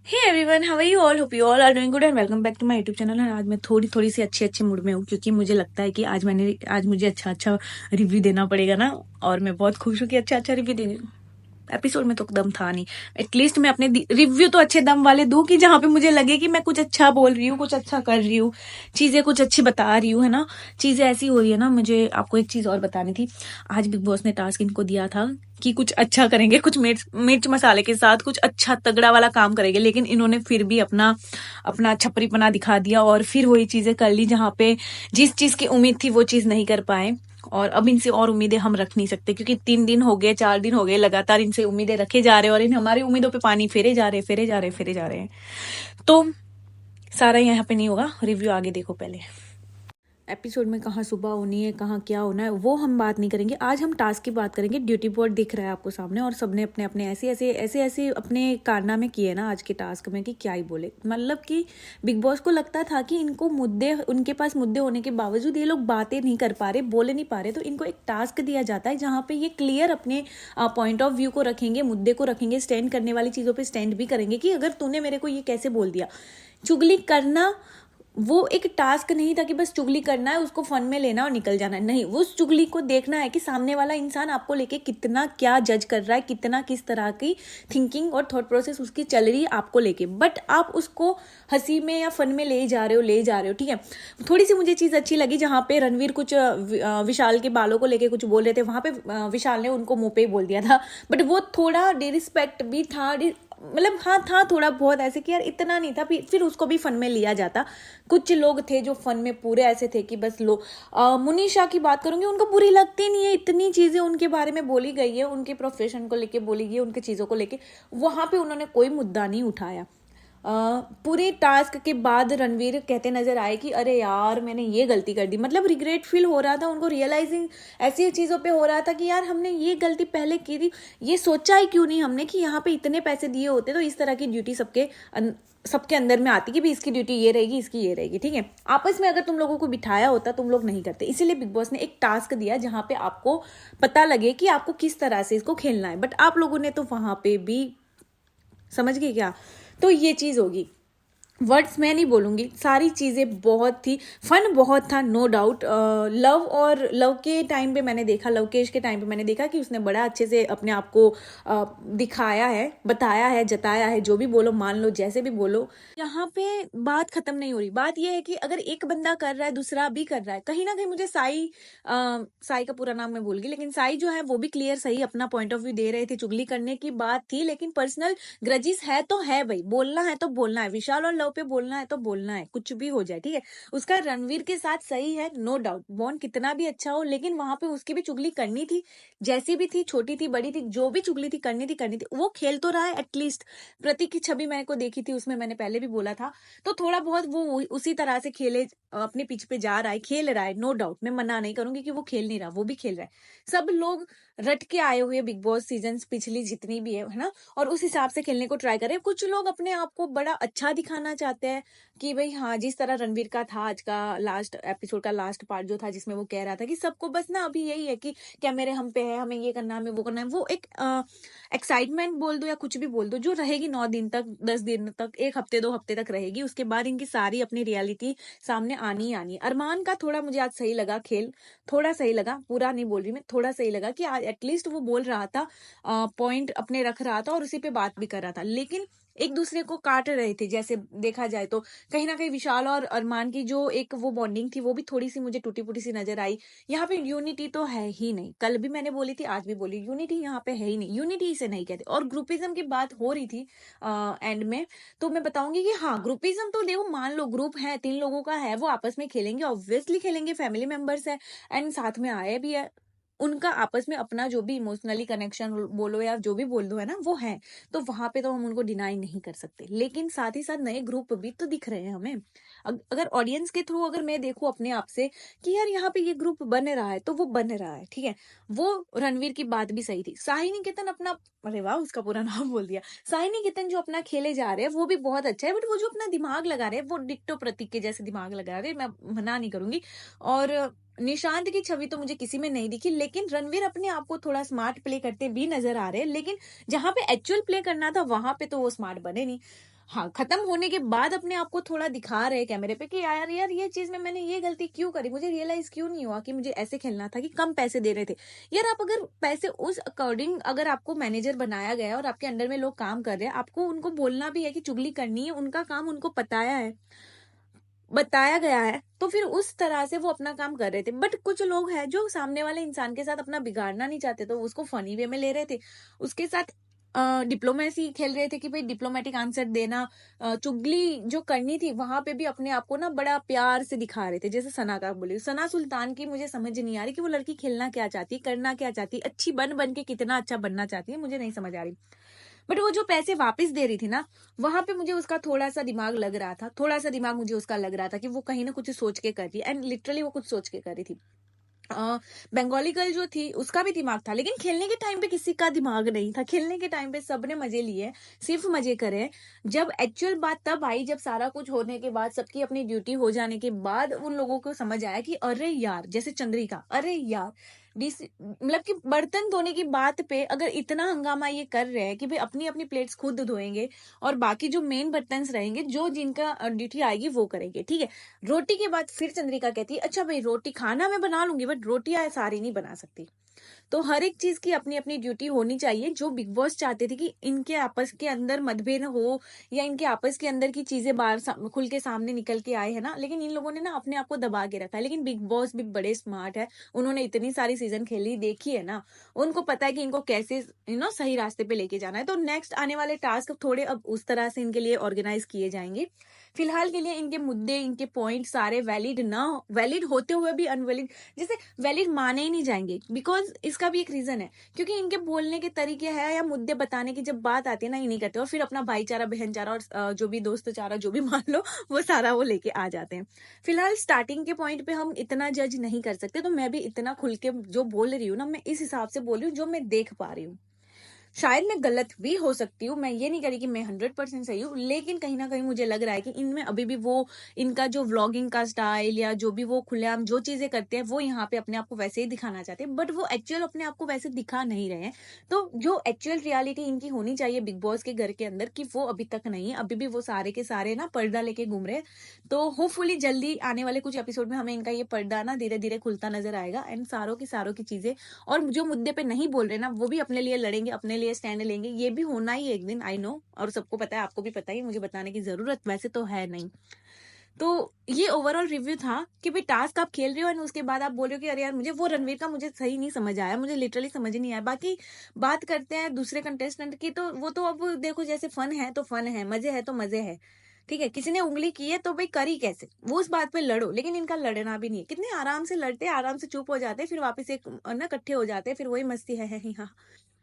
Hey everyone, how are you all? Hope you all are doing good and welcome back to my YouTube channel. आज मैं थोड़ी सी अच्छे mood में हूँ क्योंकि मुझे लगता है कि आज मुझे अच्छा रिव्यू देना पड़ेगा ना। और मैं बहुत खुश हूँ कि अच्छा रिव्यू दे। एपिसोड में तो दम था नहीं, एटलीस्ट मैं अपने रिव्यू तो अच्छे दम वाले दूं कि जहां पे मुझे लगे कि मैं कुछ अच्छा बोल रही हूँ, कुछ अच्छा कर रही हूँ, चीजें कुछ अच्छी बता रही हूँ, है ना। चीजें ऐसी हो रही है ना। मुझे आपको एक चीज और बतानी थी। आज बिग बॉस ने टास्क इनको दिया था कि कुछ अच्छा करेंगे, कुछ मिर्च मसाले के साथ कुछ अच्छा तगड़ा वाला काम करेंगे, लेकिन इन्होंने फिर भी अपना अपना छपरीपना दिखा दिया और फिर वही चीजें कर ली जहां पे जिस चीज की उम्मीद थी वो चीज नहीं कर पाए। और अब इनसे और उम्मीदें हम रख नहीं सकते क्योंकि 3 दिन हो गए, 4 दिन हो गए, लगातार इनसे उम्मीदें रखे जा रहे हैं और इन हमारी उम्मीदों पे पानी फेरे जा रहे हैं। तो सारा यहाँ पे नहीं होगा, रिव्यू आगे देखो पहले। एपिसोड में कहाँ सुबह होनी है, कहाँ क्या होना है, वो हम बात नहीं करेंगे। आज हम टास्क की बात करेंगे। ड्यूटी बोर्ड दिख रहा है आपको सामने और सबने अपने अपने ऐसे अपने कारनामे किए ना आज के टास्क में कि क्या ही बोले। मतलब कि बिग बॉस को लगता था कि इनको मुद्दे, उनके पास मुद्दे होने के बावजूद ये लोग बातें नहीं कर पा रहे, बोले नहीं पा रहे, तो इनको एक टास्क दिया जाता है जहाँ पे ये क्लियर अपने पॉइंट ऑफ व्यू को रखेंगे, मुद्दे को रखेंगे, स्टैंड करने वाली चीज़ों पर स्टैंड भी करेंगे कि अगर तूने मेरे को ये कैसे बोल दिया। चुगली करना वो एक टास्क नहीं था कि बस चुगली करना है, उसको फन में लेना और निकल जाना है। नहीं, वो उस चुगली को देखना है कि सामने वाला इंसान आपको लेके कितना क्या जज कर रहा है, कितना किस तरह की थिंकिंग और थॉट प्रोसेस उसकी चल रही है आपको लेके। बट आप उसको हंसी में या फन में ले जा रहे हो, ठीक है। थोड़ी सी मुझे चीज़ अच्छी लगी जहाँ पे रणवीर कुछ विशाल के बालों को लेके कुछ बोल रहे थे, वहां पे विशाल ने उनको मुंह पे ही बोल दिया था। बट वो थोड़ा डिरिस्पेक्ट भी था, मतलब हाँ था थोड़ा बहुत, ऐसे कि यार इतना नहीं था, फिर उसको भी फन में लिया जाता। कुछ लोग थे जो फन में पूरे ऐसे थे कि बस लो। मुनीषा की बात करूंगी, उनको बुरी लगती नहीं है, इतनी चीजें उनके बारे में बोली गई है, उनके प्रोफेशन को लेके बोली गई है, उनकी चीजों को लेके, वहां पे उन्होंने कोई मुद्दा नहीं उठाया। पूरे टास्क के बाद रणवीर कहते नजर आए कि अरे यार मैंने ये गलती कर दी। मतलब रिग्रेट फील हो रहा था उनको, रियलाइजिंग ऐसी चीज़ों पे हो रहा था कि यार हमने ये गलती पहले की थी, ये सोचा ही क्यों नहीं हमने कि यहाँ पे इतने पैसे दिए होते तो इस तरह की ड्यूटी सबके अंदर में आती कि भी इसकी ड्यूटी ये रहेगी, इसकी ये रहेगी, ठीक है। आपस में अगर तुम लोगों को बिठाया होता, तुम लोग नहीं करते। इसीलिए बिग बॉस ने एक टास्क दिया जहां पे आपको पता लगे कि आपको किस तरह से इसको खेलना है। बट आप लोगों ने तो वहां पे भी, समझ गए क्या? तो ये चीज़ होगी। वर्ड्स मैं नहीं बोलूँगी, सारी चीज़ें बहुत थी, फन बहुत था, नो डाउट। लव के टाइम पे मैंने देखा, लवकेश के टाइम पे मैंने देखा कि उसने बड़ा अच्छे से अपने आप को दिखाया है, बताया है, जताया है, जो भी बोलो मान लो, जैसे भी बोलो। यहाँ पे बात खत्म नहीं हो रही। बात यह है कि अगर एक बंदा कर रहा है दूसरा भी कर रहा है, कहीं ना कहीं मुझे साई का पूरा नाम मैं भूल गई, लेकिन साई जो है वो भी क्लियर सही अपना पॉइंट ऑफ व्यू दे रहे थे। चुगली करने की बात थी, लेकिन पर्सनल ग्रजिस है तो है भाई, बोलना है तो बोलना है, विशाल और लव पे बोलना है तो बोलना है, कुछ भी हो जाए, ठीक है। उसका रणवीर के साथ सही है, नो डाउट, बॉन्ड कितना भी अच्छा हो, लेकिन वहां पे उसकी भी चुगली करनी थी। जैसी भी थी, छोटी थी बड़ी थी, जो भी चुगली थी करनी थी। वो खेल तो रहा है एटलीस्ट। प्रतीक की छवि मैंने को देखी थी, उसमें मैंने पहले भी बोला था, तो थोड़ा बहुत वो उसी तरह से खेले, अपने पीछे पे जा रहा है, खेल रहा है, नो डाउट। मैं मना नहीं करूंगी कि वो खेल नहीं रहा, वो भी खेल रहा है। सब लोग रट के आए हुए बिग बॉस सीजन पिछली जितनी भी है ना, और उस हिसाब से खेलने को ट्राई करें। कुछ लोग अपने आप को बड़ा अच्छा दिखाना चाहते हैं कि भाई हाँ, जिस तरह रणवीर का था आज का लास्ट एपिसोड का लास्ट पार्ट जो था, जिसमें वो कह रहा था कि सबको बस ना अभी यही है कि क्या मेरे हम पे है, हमें ये करना है, हमें वो करना है। वो एक एक्साइटमेंट बोल दो या कुछ भी बोल दो, जो रहेगी 9 दिन तक, 10 दिन तक, 1 हफ्ते 2 हफ्ते तक रहेगी। उसके बाद इनकी सारी अपनी रियलिटी सामने आनी ही आनी है। अरमान का थोड़ा मुझे आज सही लगा खेल, थोड़ा सही लगा, पूरा नहीं बोल रही मैं, थोड़ा सही लगा कि आज एटलीस्ट वो बोल रहा था, पॉइंट अपने रख रहा था और उसी पे बात भी कर रहा था। लेकिन एक दूसरे को काट रहे थे, जैसे देखा जाए तो कहीं ना कहीं विशाल और अरमान की जो एक वो बॉन्डिंग थी वो भी थोड़ी सी मुझे टूटी फूटी सी नजर आई। यहाँ पे यूनिटी तो है ही नहीं, कल भी मैंने बोली थी, आज भी बोली, यूनिटी यहाँ पे है ही नहीं, यूनिटी इसे नहीं कहते। और ग्रुपिज्म की बात हो रही थी एंड में, तो मैं बताऊंगी कि हाँ, ग्रुपिज्म तो देखो, मान लो ग्रुप है 3 लोगों का है, वो आपस में खेलेंगे, ऑब्वियसली खेलेंगे, फैमिली मेंबर्स है एंड साथ में आए भी है, उनका आपस में अपना जो भी इमोशनली कनेक्शन बोलो या जो भी बोल दो है ना, वो है। तो वहां पे तो हम उनको डिनाई नहीं कर सकते, लेकिन साथ ही साथ नए ग्रुप भी तो दिख रहे हैं हमें। अगर ऑडियंस के थ्रू अगर मैं देखूं अपने आप से कि यार यहाँ पे ये ग्रुप बन रहा है, तो वो बन रहा है, ठीक है। वो रणवीर की बात भी सही थी। साही निकेतन अपना, अरे वाह उसका पूरा नाम बोल दिया, साही निकेतन जो अपना खेले जा रहे हैं वो भी बहुत अच्छा है, बट वो जो अपना दिमाग लगा रहे हैं वो डिट्टो प्रतीक के जैसे दिमाग लगा रहे हैं, मैं मना नहीं करूंगी। और निशांत की छवि तो मुझे किसी में नहीं दिखी, लेकिन रणवीर अपने आप को थोड़ा स्मार्ट प्ले करते भी नजर आ रहे हैं, लेकिन जहां पे एक्चुअल प्ले करना था वहां पे तो वो स्मार्ट बने नहीं। हाँ, खत्म होने के बाद अपने आप को थोड़ा दिखा रहे कैमरे पे कि यार यार ये चीज में मैंने ये गलती क्यों करी, मुझे रियलाइज क्यों नहीं हुआ कि मुझे ऐसे खेलना था, कि कम पैसे दे रहे थे। यार आप अगर पैसे उस अकॉर्डिंग, अगर आपको मैनेजर बनाया गया है और आपके अंडर में लोग काम कर रहे हैं, आपको उनको बोलना भी है कि चुगली करनी है, उनका काम उनको बताया गया है, तो फिर उस तरह से वो अपना काम कर रहे थे। बट कुछ लोग हैं जो सामने वाले इंसान के साथ अपना बिगाड़ना नहीं चाहते, तो उसको फनी वे में ले रहे थे, उसके साथ डिप्लोमेसी खेल रहे थे कि भाई डिप्लोमेटिक आंसर देना, चुगली जो करनी थी वहां पे भी अपने आप को ना बड़ा प्यार से दिखा रहे थे। जैसे सना का बोली, सना सुल्तान की मुझे समझ नहीं आ रही कि वो लड़की खेलना क्या चाहती, करना क्या चाहती, अच्छी बन के कितना अच्छा बनना चाहती है, मुझे नहीं समझ आ रही। बट वो जो पैसे वापस दे रही थी ना, वहां पे मुझे उसका थोड़ा सा दिमाग लग रहा था, थोड़ा सा दिमाग मुझे उसका लग रहा था कि वो कहीं ना कुछ सोच के कर रही है, एंड लिटरली वो कुछ सोच के कर रही थी। बंगाली गर्ल जो थी उसका भी दिमाग था, लेकिन खेलने के टाइम पे किसी का दिमाग नहीं था। खेलने के टाइम पे सबने मजे लिए, सिर्फ मजे करे। जब एक्चुअल बात तब आई, जब सारा कुछ होने के बाद, सबकी अपनी ड्यूटी हो जाने के बाद, उन लोगों को समझ आया कि अरे यार, जैसे चंद्रिका, अरे यार मतलब कि बर्तन धोने की बात पे अगर इतना हंगामा ये कर रहे हैं कि भाई अपनी अपनी प्लेट्स खुद धोएंगे, और बाकी जो मेन बर्तन रहेंगे, जो जिनका ड्यूटी आएगी वो करेंगे, ठीक है। रोटी के बाद फिर चंद्रिका कहती है, अच्छा भाई रोटी खाना मैं बना लूंगी, बट रोटियां सारी नहीं बना सकती। तो हर एक चीज की अपनी अपनी ड्यूटी होनी चाहिए। जो बिग बॉस चाहते थे कि इनके आपस के अंदर मतभेद हो, या इनके आपस के अंदर की चीजें बाहर खुल के सामने निकल के आए है ना, लेकिन इन लोगों ने ना अपने आप को दबा के रखा है। लेकिन बिग बॉस भी बड़े स्मार्ट है, उन्होंने इतनी सारी सीजन खेली देखी है ना, उनको पता है कि इनको कैसे सही रास्ते पे लेके जाना है। तो नेक्स्ट आने वाले टास्क थोड़े अब उस तरह से इनके लिए ऑर्गेनाइज किए जाएंगे। फिलहाल के लिए इनके मुद्दे, इनके पॉइंट सारे वैलिड होते हुए भी अनवैलिड, जैसे वैलिड माने ही नहीं जाएंगे। बिकॉज इसका भी एक रीजन है, क्योंकि इनके बोलने के तरीके हैं या मुद्दे बताने की जब बात आती है ना, ये नहीं करते, और फिर अपना भाईचारा, बहनचारा और जो भी दोस्त चारा जो भी मान लो, वो सारा वो लेके आ जाते हैं। फिलहाल स्टार्टिंग के पॉइंट पे हम इतना जज नहीं कर सकते, तो मैं भी इतना खुल के जो बोल रही हूँ ना, मैं इस हिसाब से बोल रही हूँ जो मैं देख पा रही हूँ। शायद मैं गलत भी हो सकती हूँ, मैं ये नहीं करी कि मैं 100% सही हूँ, लेकिन कहीं ना कहीं मुझे लग रहा है कि इनमें अभी भी वो, इनका जो व्लॉगिंग का स्टाइल या जो भी वो खुलेआम जो चीजें करते हैं, वो यहाँ पे अपने आप को वैसे ही दिखाना चाहते हैं, बट वो एक्चुअल अपने आप को वैसे दिखा नहीं रहे हैं। तो जो एक्चुअल रियलिटी इनकी होनी चाहिए बिग बॉस के घर के अंदर, की वो अभी तक नहीं है। अभी भी वो सारे के सारे ना पर्दा लेके घूम रहे हैं। तो होपफुली जल्दी आने वाले कुछ एपिसोड में हमें इनका ये पर्दा ना धीरे धीरे खुलता नजर आएगा, एंड सारों की चीजें, और जो मुद्दे पे नहीं बोल रहे ना, वो भी अपने लिए लड़ेंगे, अपने लिए स्टैंड लेंगे। ये भी होना ही एक दिन, आई नो, और सबको पता है, आपको भी पता है, मुझे बताने की जरूरत वैसे तो है नहीं। तो ये ओवरऑल रिव्यू था कि भाई टास्क आप खेल रहे हो और उसके बाद आप बोल रहे हो कि अरे यार मुझे वो रणवीर का मुझे सही नहीं समझ आया, मुझे लिटरली समझ नहीं आया। बाकी बात करते हैं दूसरे कंटेस्टेंट की, तो वो तो अब देखो, जैसे फन है तो फन है, मजे है तो मजे है, ठीक है। किसी ने उंगली की है तो भाई करी कैसे, वो उस बात पे लड़ो, लेकिन इनका लड़ना भी नहीं है। कितने आराम से लड़ते, आराम से चुप हो जाते, फिर वापस एक ना इकट्ठे हो जाते, फिर वही मस्ती है हाँ।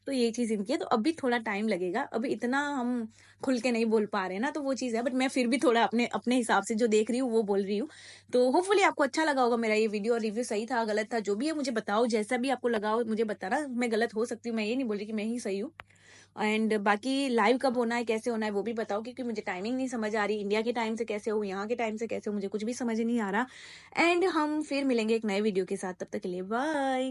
तो ये चीज इनकी है, तो अभी थोड़ा टाइम लगेगा, अभी इतना हम खुल के नहीं बोल पा रहे ना, तो वो चीज है। बट मैं फिर भी थोड़ा अपने अपने हिसाब से जो देख रही हूँ वो बोल रही हूँ। तो होपफुली आपको अच्छा लगा होगा मेरा ये वीडियो, और रिव्यू सही था गलत था जो भी है मुझे बताओ, जैसा भी आपको लगा हो मुझे बताना। मैं गलत हो सकती हूँ, मैं ये नहीं बोल रही कि मैं ही सही हूँ। एंड बाकी लाइव कब होना है, कैसे होना है, वो भी बताओ, क्योंकि मुझे टाइमिंग नहीं समझ आ रही, इंडिया के टाइम से कैसे हो, यहाँ के टाइम से कैसे हो, मुझे कुछ भी समझ नहीं आ रहा। एंड हम फिर मिलेंगे एक नए वीडियो के साथ, तब तक के लिए बाय।